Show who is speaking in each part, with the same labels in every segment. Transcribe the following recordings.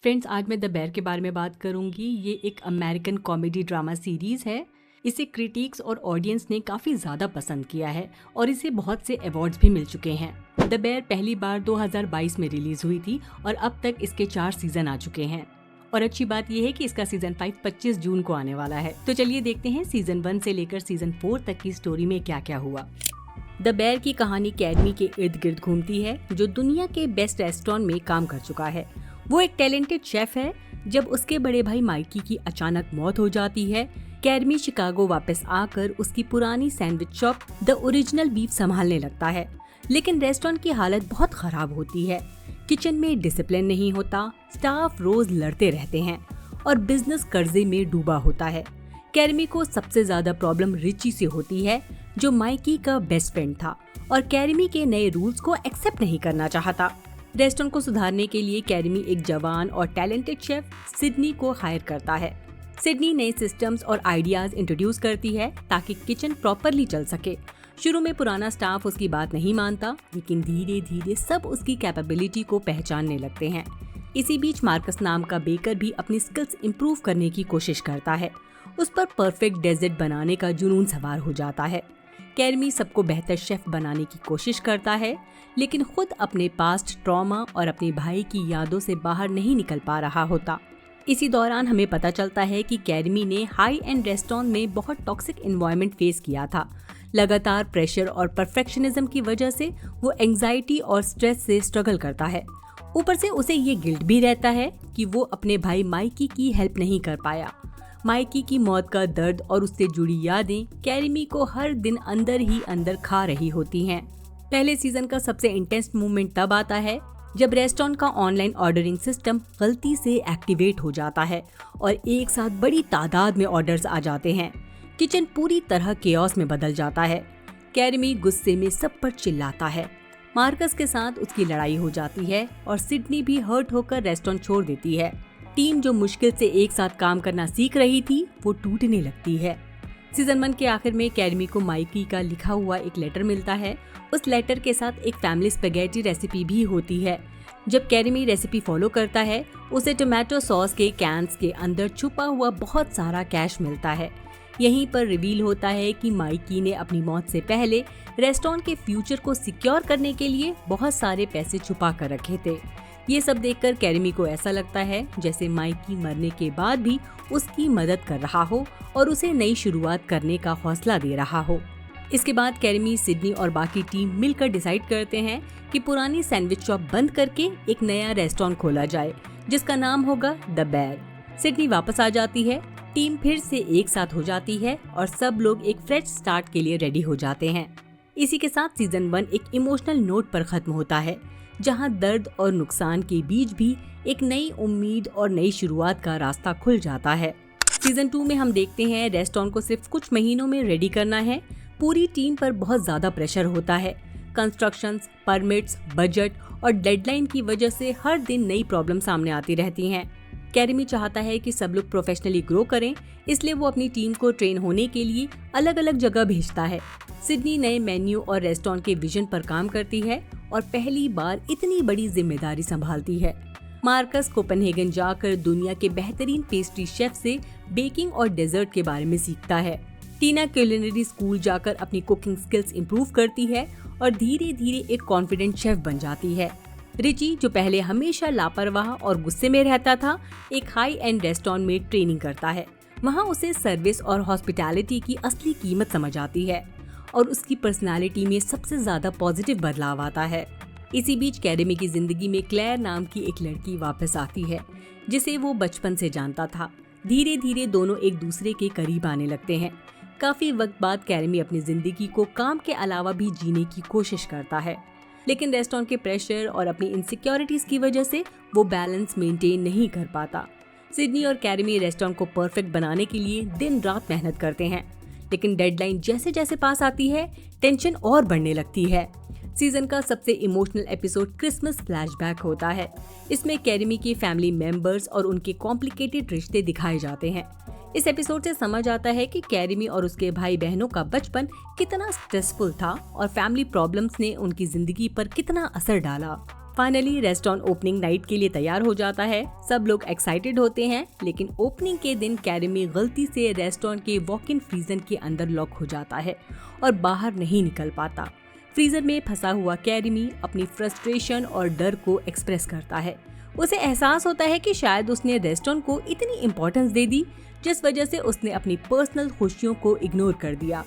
Speaker 1: Friends, आज मैं the bare के बारे में बात करूंगी। ये एक अमेरिकन कॉमेडी ड्रामा सीरीज है। इसे क्रिटिक्स और ऑडियंस ने काफ़ी ज़्यादा पसंद किया है और इसे बहुत से अवार्ड्स भी मिल चुके हैं। द बेयर पहली बार 2022 में रिलीज हुई थी और अब तक इसके 4 सीजन आ चुके हैं। और अच्छी बात यह है कि इसका सीजन 5 25 जून को आने वाला है। तो चलिए देखते हैं सीजन 1 से लेकर सीजन 4 तक की स्टोरी में क्या क्या हुआ। द बेयर की कहानी कैडमी के इर्द गिर्द घूमती है, जो दुनिया के बेस्ट रेस्टोरेंट में काम कर चुका है। वो एक टैलेंटेड शेफ है। जब उसके बड़े भाई माइकी की अचानक मौत हो जाती है, कैडमी शिकागो वापस आकर उसकी पुरानी sandwich shop the original beef संभालने लगता है। लेकिन रेस्टोरेंट की हालत बहुत खराब होती है। किचन में डिसिप्लिन नहीं होता, स्टाफ रोज लड़ते रहते हैं और बिजनेस कर्जे में डूबा होता है। कैडमी को सबसे ज्यादा प्रॉब्लम रिची से होती है, जो माइकी का बेस्ट फ्रेंड था और कैडमी के नए रूल्स को एक्सेप्ट नहीं करना चाहता। रेस्टोरेंट को सुधारने के लिए कैडमी एक जवान और टैलेंटेड शेफ सिडनी को हायर करता है। सिडनी नए सिस्टम्स और आइडियाज इंट्रोड्यूस करती है ताकि किचन प्रॉपरली चल सके। शुरू में पुराना स्टाफ उसकी बात नहीं मानता, लेकिन धीरे धीरे सब उसकी कैपेबिलिटी को पहचानने लगते हैं। इसी बीच मार्कस नाम का बेकर भी अपनी स्किल्स इम्प्रूव करने की कोशिश करता है। उस पर परफेक्ट डेजर्ट बनाने का जुनून सवार हो जाता है। कैडमी सबको बेहतर शेफ बनाने की कोशिश करता है, लेकिन खुद अपने पास्ट ट्रॉमा और अपने भाई की यादों से बाहर नहीं निकल पा रहा होता। इसी दौरान हमें पता चलता है कि कैडमी ने हाई एंड रेस्टोरेंट में बहुत टॉक्सिक एनवायरनमेंट फेस किया था। लगातार प्रेशर और परफेक्शनिज्म की वजह से वो एंजाइटी और स्ट्रेस से स्ट्रगल करता है। ऊपर से उसे ये गिल्ट भी रहता है कि वो अपने भाई माइकी की हेल्प नहीं कर पाया। माइकी की मौत का दर्द और उससे जुड़ी यादें कैडमी को हर दिन अंदर ही अंदर खा रही होती हैं। पहले सीजन का सबसे इंटेंस मूवमेंट तब आता है जब रेस्टोरेंट का ऑनलाइन ऑर्डरिंग सिस्टम गलती से एक्टिवेट हो जाता है और एक साथ बड़ी तादाद में ऑर्डर्स आ जाते हैं। किचन पूरी तरह केओस में बदल जाता है। कैडमी गुस्से में सब पर चिल्लाता है। मार्कस के साथ उसकी लड़ाई हो जाती है और सिडनी भी हर्ट होकर रेस्टोरेंट छोड़ देती है। टीम जो मुश्किल से एक साथ काम करना सीख रही थी, वो टूटने लगती है। सीजन 1 के आखिर में कैडमी को माइकी का लिखा हुआ एक लेटर मिलता है। उस लेटर के साथ एक फैमिली स्पेगेटी रेसिपी भी होती है। जब कैडमी रेसिपी फॉलो करता है, उसे टोमेटो सॉस के कैंस के अंदर छुपा हुआ बहुत सारा कैश मिलता है। यहीं पर रिवील होता है कि माइकी ने अपनी मौत से पहले रेस्टोरेंट के फ्यूचर को सिक्योर करने के लिए बहुत सारे पैसे छुपा कर रखे थे। ये सब देखकर कैडमी को ऐसा लगता है जैसे माइकी मरने के बाद भी उसकी मदद कर रहा हो और उसे नई शुरुआत करने का हौसला दे रहा हो। इसके बाद कैडमी, सिडनी और बाकी टीम मिलकर डिसाइड करते हैं कि पुरानी सैंडविच शॉप बंद करके एक नया रेस्टोरेंट खोला जाए, जिसका नाम होगा द बेयर। सिडनी वापस आ जाती है, टीम फिर से एक साथ हो जाती है और सब लोग एक फ्रेश स्टार्ट के लिए रेडी हो जाते हैं। इसी के साथ सीजन 1 एक इमोशनल नोट पर खत्म होता है, जहां दर्द और नुकसान के बीच भी एक नई उम्मीद और नई शुरुआत का रास्ता खुल जाता है। सीजन 2 में हम देखते हैं रेस्टोरेंट को सिर्फ कुछ महीनों में रेडी करना है। पूरी टीम पर बहुत ज्यादा प्रेशर होता है। कंस्ट्रक्शंस, परमिट्स, बजट और डेडलाइन की वजह से हर दिन नई प्रॉब्लम सामने आती रहती हैं। कैडमी चाहता है कि सब लोग प्रोफेशनली ग्रो करें, इसलिए वो अपनी टीम को ट्रेन होने के लिए अलग अलग जगह भेजता है। सिडनी नए मेन्यू और रेस्टोरेंट के विजन पर काम करती है और पहली बार इतनी बड़ी जिम्मेदारी संभालती है। मार्कस कोपेनहेगन जाकर दुनिया के बेहतरीन पेस्ट्री शेफ से बेकिंग और डेजर्ट के बारे में सीखता है। टीना क्यूलिनरी स्कूल जाकर अपनी कुकिंग स्किल्स इंप्रूव करती है और धीरे धीरे एक कॉन्फिडेंट शेफ बन जाती है। रिची, जो पहले हमेशा लापरवाह और गुस्से में रहता था, एक हाई एंड रेस्टोरेंट में ट्रेनिंग करता है। वहाँ उसे सर्विस और हॉस्पिटैलिटी की असली कीमत समझ आती है और उसकी पर्सनालिटी में सबसे ज्यादा पॉजिटिव बदलाव आता है। इसी बीच कैडमी की जिंदगी में क्लेयर नाम की एक लड़की वापस आती है, जिसे वो बचपन से जानता था। धीरे धीरे दोनों एक दूसरे के करीब आने लगते हैं। काफी वक्त बाद कैडमी अपनी जिंदगी को काम के अलावा भी जीने की कोशिश करता है, लेकिन रेस्टोरेंट के प्रेशर और अपनी इनसिक्योरिटीज की वजह से वो बैलेंस मेंटेन नहीं कर पाता। सिडनी और कैडमी रेस्टोरेंट को परफेक्ट बनाने के लिए दिन रात मेहनत करते हैं, लेकिन डेडलाइन जैसे जैसे पास आती है, टेंशन और बढ़ने लगती है। सीजन का सबसे इमोशनल एपिसोड क्रिसमस फ्लैशबैक होता है। इसमें कैडमी के फैमिली मेंबर्स और उनके कॉम्प्लिकेटेड रिश्ते दिखाए जाते हैं। इस एपिसोड से समझ आता है कि कैडमी और उसके भाई बहनों का बचपन कितना स्ट्रेसफुल था और फैमिली प्रॉब्लम्स ने उनकी जिंदगी पर कितना असर डाला। फाइनली रेस्टोरेंट ओपनिंग नाइट के लिए तैयार हो जाता है। सब लोग एक्साइटेड होते हैं, लेकिन ओपनिंग के दिन कैरेमी गलती से रेस्टोरेंट के वॉक इन फ्रीजर के अंदर लॉक हो जाता है और बाहर नहीं निकल पाता। फ्रीजर में फंसा हुआ कैरेमी अपनी फ्रस्ट्रेशन और डर को एक्सप्रेस करता है। उसे एहसास होता है कि शायद उसने रेस्टोरेंट को इतनी इम्पोर्टेंस दे दी, जिस वजह से उसने अपनी पर्सनल खुशियों को इग्नोर कर दिया।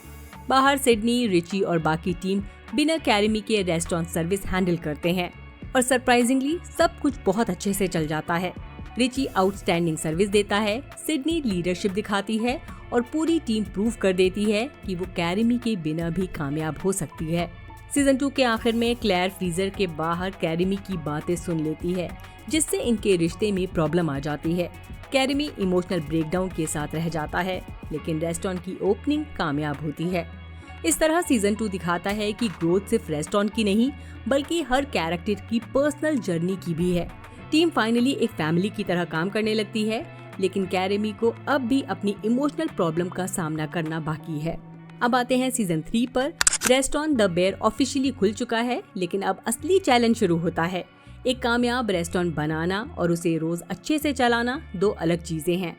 Speaker 1: बाहर सिडनी, रिची और बाकी टीम बिना कैरेमी के रेस्टोरेंट सर्विस हैंडल करते हैं और सरप्राइजिंगली सब कुछ बहुत अच्छे से चल जाता है। रिची आउटस्टैंडिंग सर्विस देता है, सिडनी लीडरशिप दिखाती है और पूरी टीम प्रूव कर देती है कि वो कैरेमी के बिना भी कामयाब हो सकती है। सीजन 2 के आखिर में क्लेयर फ्रीजर के बाहर कैरेमी की बातें सुन लेती है, जिससे इनके रिश्ते में प्रॉब्लम आ जाती है। कैरेमी इमोशनल ब्रेकडाउन के साथ रह जाता है, लेकिन रेस्टोरेंट की ओपनिंग कामयाब होती है। इस तरह सीजन 2 दिखाता है कि ग्रोथ सिर्फ रेस्टोरेंट की नहीं, बल्कि हर कैरेक्टर की पर्सनल जर्नी की भी है। टीम फाइनली एक फैमिली की तरह काम करने लगती है, लेकिन कैरेमी को अब भी अपनी इमोशनल प्रॉब्लम का सामना करना बाकी है। अब आते हैं सीजन 3 पर। रेस्टोरेंट द बेयर ऑफिशियली खुल चुका है, लेकिन अब असली चैलेंज शुरू होता है। एक कामयाब रेस्टोरेंट बनाना और उसे रोज अच्छे से चलाना दो अलग चीजें हैं।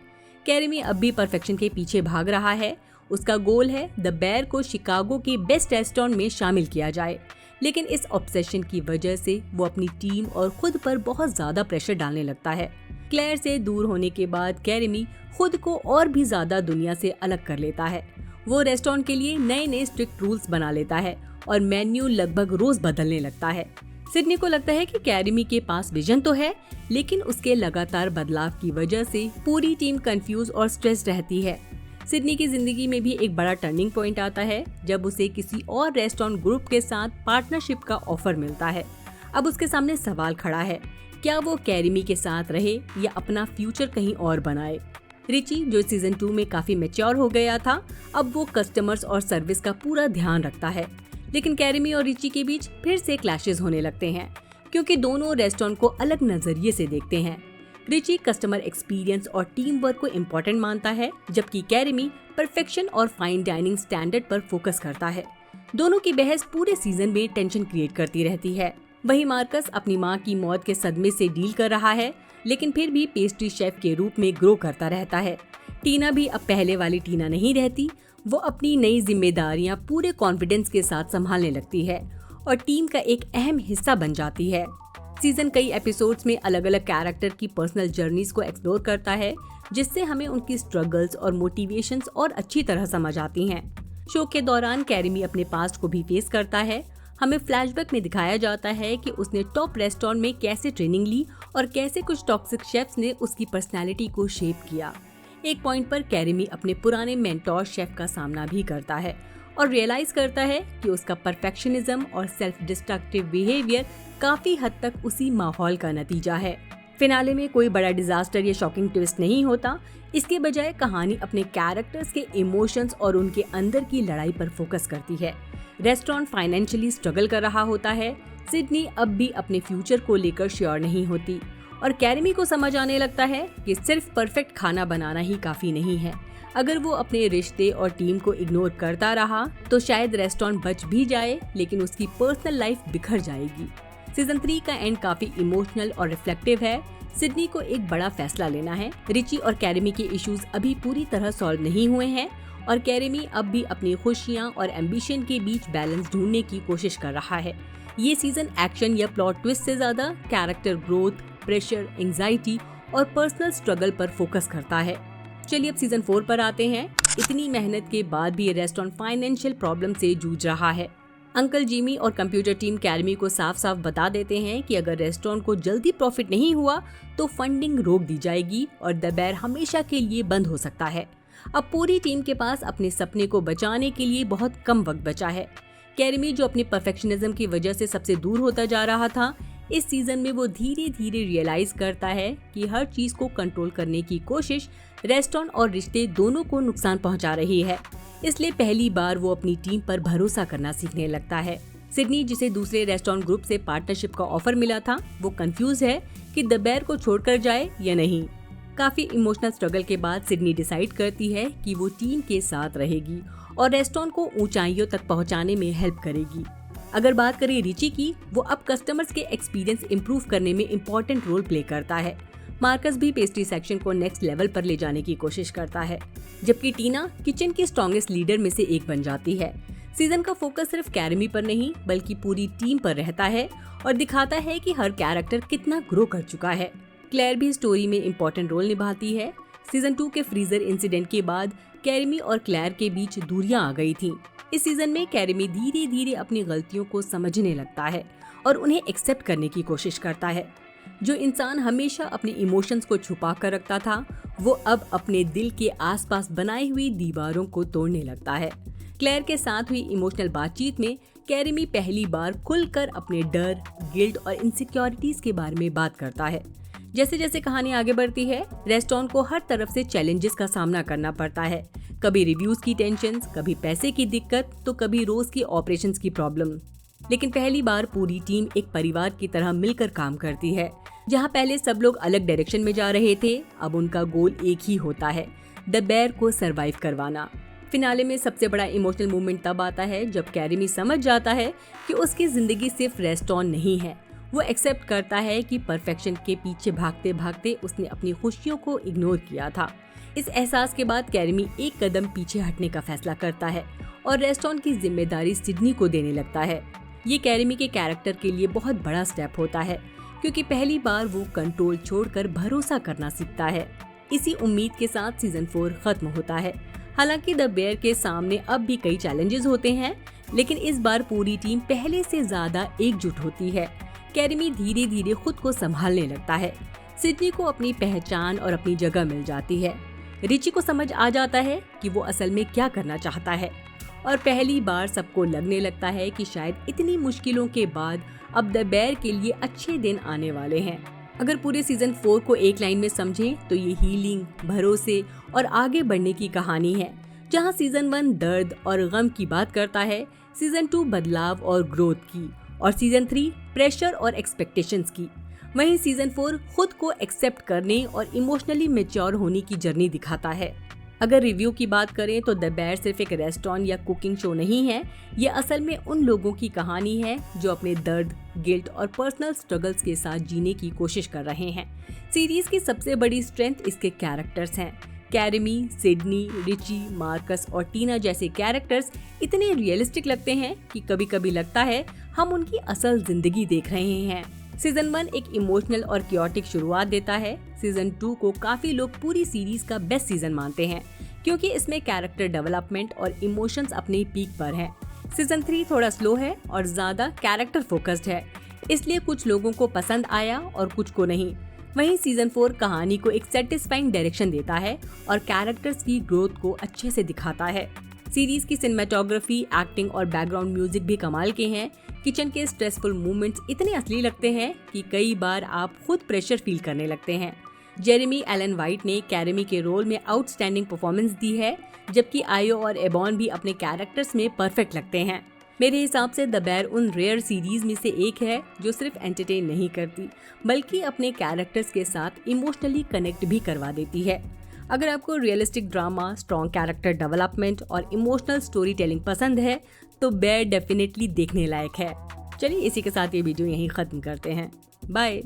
Speaker 1: कैरेमी अब भी परफेक्शन के पीछे भाग रहा है। उसका गोल है द बेयर को शिकागो के बेस्ट रेस्टोरेंट में शामिल किया जाए, लेकिन इस ऑब्सेशन की वजह से वो अपनी टीम और खुद पर बहुत ज्यादा प्रेशर डालने लगता है। क्लेयर से दूर होने के बाद कैरेमी खुद को और भी ज्यादा दुनिया से अलग कर लेता है। वो रेस्टोरेंट के लिए नए नए स्ट्रिक्ट रूल्स बना लेता है और मेन्यू लगभग रोज बदलने लगता है। सिडनी को लगता है कि कैरेमी के पास विजन तो है, लेकिन उसके लगातार बदलाव की वजह से पूरी टीम कंफ्यूज और स्ट्रेस रहती है। सिडनी की जिंदगी में भी एक बड़ा टर्निंग पॉइंट आता है जब उसे किसी और रेस्टोरेंट ग्रुप के साथ पार्टनरशिप का ऑफर मिलता है। अब उसके सामने सवाल खड़ा है, क्या वो कैरेमी के साथ रहे या अपना फ्यूचर कहीं और बनाए। रिची, जो सीजन 2 में काफी मैच्योर हो गया था, अब वो कस्टमर्स और सर्विस का पूरा ध्यान रखता है। लेकिन कैरेमी और रिची के बीच फिर से क्लैशेस होने लगते हैं, क्योंकि दोनों रेस्टोरेंट को अलग नजरिए से देखते हैं। रिची कस्टमर एक्सपीरियंस और टीम वर्क को इम्पोर्टेंट मानता है, जबकि कैरेमी परफेक्शन और फाइन डाइनिंग स्टैंडर्ड पर फोकस करता है। दोनों की बहस पूरे सीजन में टेंशन क्रिएट करती रहती है। वहीं मार्कस अपनी मां की मौत के सदमे से डील कर रहा है, लेकिन फिर भी पेस्ट्री शेफ के रूप में ग्रो करता रहता है। टीना भी अब पहले वाली टीना नहीं रहती। वो अपनी नई जिम्मेदारियां पूरे कॉन्फिडेंस के साथ संभालने लगती है और टीम का एक अहम हिस्सा बन जाती है। सीजन कई एपिसोड्स में अलग अलग कैरेक्टर की पर्सनल जर्नीज को एक्सप्लोर करता है, जिससे हमें उनकी स्ट्रगल्स और मोटिवेशंस और अच्छी तरह समझ आती हैं। शो के दौरान कैरेमी अपने पास्ट को भी फेस करता है। हमें फ्लैशबैक में दिखाया जाता है कि उसने टॉप रेस्टोरेंट में कैसे ट्रेनिंग ली और कैसे कुछ टॉक्सिक शेफ्स ने उसकी पर्सनैलिटी को शेप किया। एक पॉइंट पर कैरेमी अपने पुराने मेंटोर शेफ का सामना भी करता है और रियलाइज करता है कि उसका परफेक्शनिज्म और सेल्फ डिस्ट्रक्टिव बिहेवियर काफी हद तक उसी माहौल का नतीजा है। फिनाले में कोई बड़ा डिजास्टर या शॉकिंग ट्विस्ट नहीं होता। इसके बजाय कहानी अपने कैरेक्टर्स के इमोशंस और उनके अंदर की लड़ाई पर फोकस करती है। रेस्टोरेंट फाइनेंशियली स्ट्रगल कर रहा होता है। सिडनी अब भी अपने फ्यूचर को लेकर श्योर नहीं होती और कैरेमी को समझ आने लगता है कि सिर्फ परफेक्ट खाना बनाना ही काफी नहीं है। अगर वो अपने रिश्ते और टीम को इग्नोर करता रहा तो शायद रेस्टोरेंट बच भी जाए, लेकिन उसकी पर्सनल लाइफ बिखर जाएगी। सीजन 3 का एंड काफी इमोशनल और रिफ्लेक्टिव है। सिडनी को एक बड़ा फैसला लेना है। रिची और कैरेमी के इश्यूज अभी पूरी तरह सॉल्व नहीं हुए हैं और कैरेमी अब भी अपनी खुशियां और एम्बिशन के बीच बैलेंस ढूंढने की कोशिश कर रहा है। ये सीजन एक्शन या प्लॉट ट्विस्ट से ज्यादा कैरेक्टर ग्रोथ, प्रेशर, एंजाइटी और पर्सनल स्ट्रगल पर फोकस करता है। चलिए अब सीजन 4 पर आते हैं। इतनी मेहनत के बाद भी ये रेस्टोरेंट फाइनेंशियल प्रॉब्लम से जूझ रहा है। अंकल जिमी और कंप्यूटर टीम कैरेमी को साफ साफ बता देते हैं कि अगर रेस्टोरेंट को जल्दी प्रॉफिट नहीं हुआ तो फंडिंग रोक दी जाएगी और द बेयर हमेशा के लिए बंद हो सकता है। अब पूरी टीम के पास अपने सपने को बचाने के लिए बहुत कम वक्त बचा है। कैरेमी, जो अपने परफेक्शनिज्म की वजह से सबसे दूर होता जा रहा था, इस सीजन में वो धीरे धीरे रियलाइज करता है कि हर चीज को कंट्रोल करने की कोशिश रेस्टोरेंट और रिश्ते दोनों को नुकसान पहुंचा रही है। इसलिए पहली बार वो अपनी टीम पर भरोसा करना सीखने लगता है। सिडनी, जिसे दूसरे रेस्टोरेंट ग्रुप से पार्टनरशिप का ऑफर मिला था, वो कंफ्यूज है कि द बेयर को छोड़कर जाए या नहीं। काफी इमोशनल स्ट्रगल के बाद सिडनी डिसाइड करती है कि वो टीम के साथ रहेगी और रेस्टोरेंट को ऊंचाइयों तक पहुंचाने में हेल्प करेगी। अगर बात करें रिची की, वो अब कस्टमर्स के एक्सपीरियंस इंप्रूव करने में इम्पोर्टेंट रोल प्ले करता है। मार्कस भी पेस्ट्री सेक्शन को नेक्स्ट लेवल पर ले जाने की कोशिश करता है, जबकि टीना किचन की स्ट्रॉन्गेस्ट लीडर में से एक बन जाती है। सीजन का फोकस सिर्फ कैरमी पर नहीं बल्कि पूरी टीम पर रहता है और दिखाता है कि हर कैरेक्टर कितना ग्रो कर चुका है। क्लेयर भी स्टोरी में इम्पोर्टेंट रोल निभाती है। सीजन 2 के फ्रीजर इंसिडेंट के बाद कैरमी और क्लेयर के बीच दूरियां आ गई थीं। इस सीजन में कैरमी धीरे धीरे अपनी गलतियों को समझने लगता है और उन्हें एक्सेप्ट करने की कोशिश करता है। जो इंसान हमेशा अपने इमोशंस को छुपा कर रखता था, वो अब अपने दिल के आसपास बनाई हुई दीवारों को तोड़ने लगता है। क्लेयर के साथ हुई इमोशनल बातचीत में कैरमी पहली बार खुलकर अपने डर, गिल्ट और इनसिक्योरिटीज के बारे में बात करता है। जैसे जैसे कहानी आगे बढ़ती है, रेस्टोरेंट को हर तरफ से चैलेंजेस का सामना करना पड़ता है। कभी रिव्यूज की टेंशन, कभी पैसे की दिक्कत, तो कभी रोज की ऑपरेशंस की प्रॉब्लम। लेकिन पहली बार पूरी टीम एक परिवार की तरह मिलकर काम करती है। जहां पहले सब लोग अलग डायरेक्शन में जा रहे थे, अब उनका गोल एक ही होता है, द बेयर को सरवाइव करवाना। फिनाले में सबसे बड़ा इमोशनल मूवमेंट तब आता है जब कैरमी समझ जाता है कि उसकी जिंदगी सिर्फ रेस्टोरेंट नहीं है। वो एक्सेप्ट करता है कि परफेक्शन के पीछे भागते भागते उसने अपनी खुशियों को इग्नोर किया था। इस एहसास के बाद कैरमी एक कदम पीछे हटने का फैसला करता है और रेस्टोरेंट की जिम्मेदारी सिडनी को देने लगता है। ये कैरमी के कैरेक्टर के लिए बहुत बड़ा स्टेप होता है, क्योंकि पहली बार वो कंट्रोल छोड़कर भरोसा करना सीखता है। इसी उम्मीद के साथ सीजन 4 खत्म होता है। हालांकि द बेयर के सामने अब भी कई चैलेंजेस होते हैं, लेकिन इस बार पूरी टीम पहले से ज्यादा एकजुट होती है। कैरमी धीरे धीरे खुद को संभालने लगता है। सिडनी को अपनी पहचान और अपनी जगह मिल जाती है। रिची को समझ आ जाता है कि वो असल में क्या करना चाहता है और पहली बार सबको लगने लगता है कि शायद इतनी मुश्किलों के बाद अब द बेयर के लिए अच्छे दिन आने वाले हैं। अगर पूरे सीजन 4 को एक लाइन में समझें तो ये हीलिंग, भरोसे और आगे बढ़ने की कहानी है। जहां सीजन 1 दर्द और गम की बात करता है, सीजन 2 बदलाव और ग्रोथ की, और सीजन 3 प्रेशर और एक्सपेक्टेशंस की। वहीं सीजन 4 खुद को एक्सेप्ट करने और इमोशनली मैच्योर होने की जर्नी दिखाता है। अगर रिव्यू की बात करें तो द बेयर सिर्फ एक रेस्टोरेंट या कुकिंग शो नहीं है, ये असल में उन लोगों की कहानी है जो अपने दर्द, गिल्ट और पर्सनल स्ट्रगल्स के साथ जीने की कोशिश कर रहे हैं। सीरीज की सबसे बड़ी स्ट्रेंथ इसके कैरेक्टर्स हैं। कैरमी, सिडनी, रिची, मार्कस और टीना जैसे कैरेक्टर्स इतने रियलिस्टिक लगते हैं कि कभी कभी लगता है हम उनकी असल जिंदगी देख रहे हैं। सीजन 1 एक इमोशनल और क्योटिक शुरुआत देता है। सीजन 2 को काफी लोग पूरी सीरीज का बेस्ट सीजन मानते हैं, क्योंकि इसमें कैरेक्टर डेवलपमेंट और इमोशंस अपने पीक पर हैं। सीजन 3 थोड़ा स्लो है और ज्यादा कैरेक्टर फोकस्ड है, इसलिए कुछ लोगों को पसंद आया और कुछ को नहीं। वहीं सीजन 4 कहानी को एक सेटिस्फाइंग डायरेक्शन देता है और कैरेक्टर्स की ग्रोथ को अच्छे से दिखाता है। सीरीज की सिनेमेटोग्राफी, एक्टिंग और बैकग्राउंड म्यूजिक भी कमाल के हैं। किचन के स्ट्रेसफुल मोमेंट्स इतने असली लगते हैं कि कई बार आप खुद प्रेशर फील करने लगते हैं। जेरेमी एलन वाइट ने कैरमी के रोल में आउटस्टैंडिंग परफॉर्मेंस दी है, जबकि आयो और एबॉन भी अपने कैरेक्टर्स में परफेक्ट लगते हैं। मेरे हिसाब से द बेयर उन रेयर सीरीज में से एक है जो सिर्फ एंटरटेन नहीं करती, बल्कि अपने कैरेक्टर्स के साथ इमोशनली कनेक्ट भी करवा देती है। अगर आपको realistic drama, strong character development और इमोशनल स्टोरी टेलिंग पसंद है तो बेयर डेफिनेटली देखने लायक है। चलिए इसी के साथ ये वीडियो यहीं खत्म करते हैं। बाय।